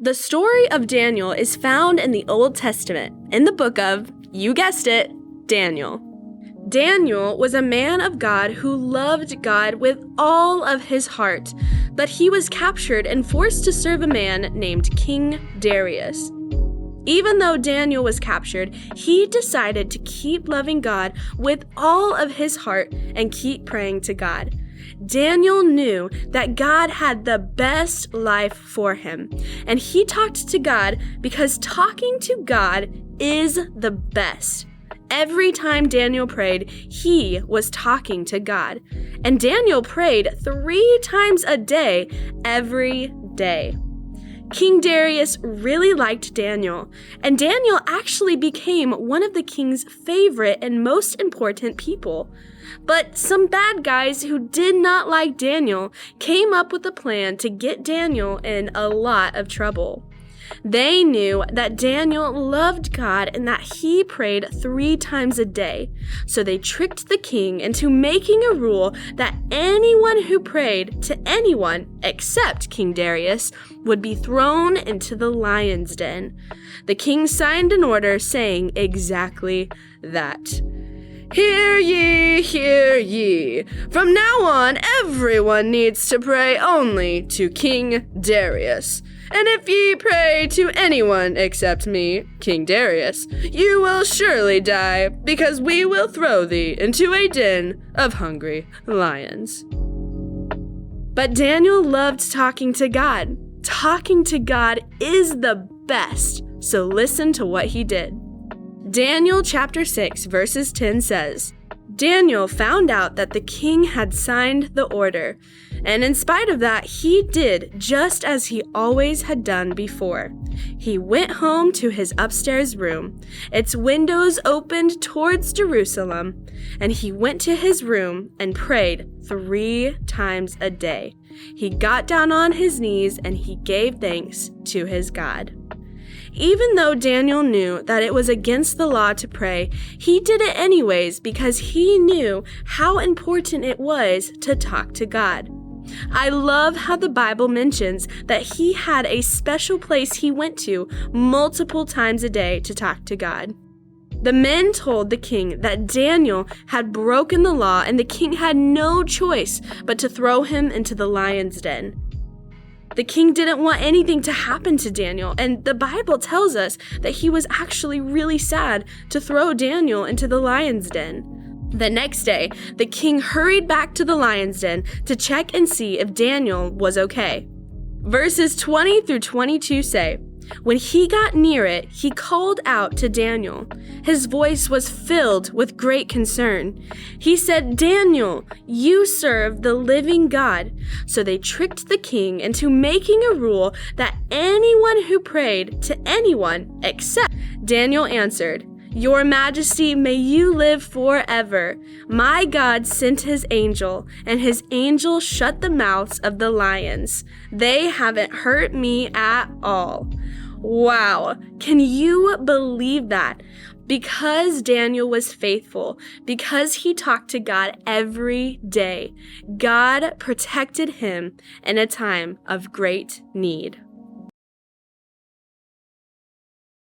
The story of Daniel is found in the Old Testament, in the book of, you guessed it, Daniel. Daniel was a man of God who loved God with all of his heart, but he was captured and forced to serve a man named King Darius. Even though Daniel was captured, he decided to keep loving God with all of his heart and keep praying to God. Daniel knew that God had the best life for him, and he talked to God because talking to God is the best. Every time Daniel prayed, he was talking to God. And Daniel prayed 3 times a day, every day. King Darius really liked Daniel, and Daniel actually became one of the king's favorite and most important people. But some bad guys who did not like Daniel came up with a plan to get Daniel in a lot of trouble. They knew that Daniel loved God and that he prayed 3 times a day. So they tricked the king into making a rule that anyone who prayed to anyone except King Darius would be thrown into the lion's den. The king signed an order saying exactly that. Hear ye, hear ye. From now on, everyone needs to pray only to King Darius. And if ye pray to anyone except me, King Darius, you will surely die, because we will throw thee into a den of hungry lions. But Daniel loved talking to God. Talking to God is the best, so listen to what he did. Daniel chapter 6 verses 10 says, Daniel found out that the king had signed the order, and in spite of that, he did just as he always had done before. He went home to his upstairs room. Its windows opened towards Jerusalem, and he went to his room and prayed 3 times a day. He got down on his knees and he gave thanks to his God. Even though Daniel knew that it was against the law to pray, he did it anyways because he knew how important it was to talk to God. I love how the Bible mentions that he had a special place he went to multiple times a day to talk to God. The men told the king that Daniel had broken the law and the king had no choice but to throw him into the lion's den. The king didn't want anything to happen to Daniel, and the Bible tells us that he was actually really sad to throw Daniel into the lion's den. The next day, the king hurried back to the lion's den to check and see if Daniel was okay. Verses 20 through 22 say, When he got near it, he called out to Daniel. His voice was filled with great concern. He said, Daniel, you serve the living God. So they tricked the king into making a rule that anyone who prayed to anyone except Daniel answered, Your Majesty, may you live forever. My God sent his angel, and his angel shut the mouths of the lions. They haven't hurt me at all. Wow, can you believe that? Because Daniel was faithful, because he talked to God every day, God protected him in a time of great need.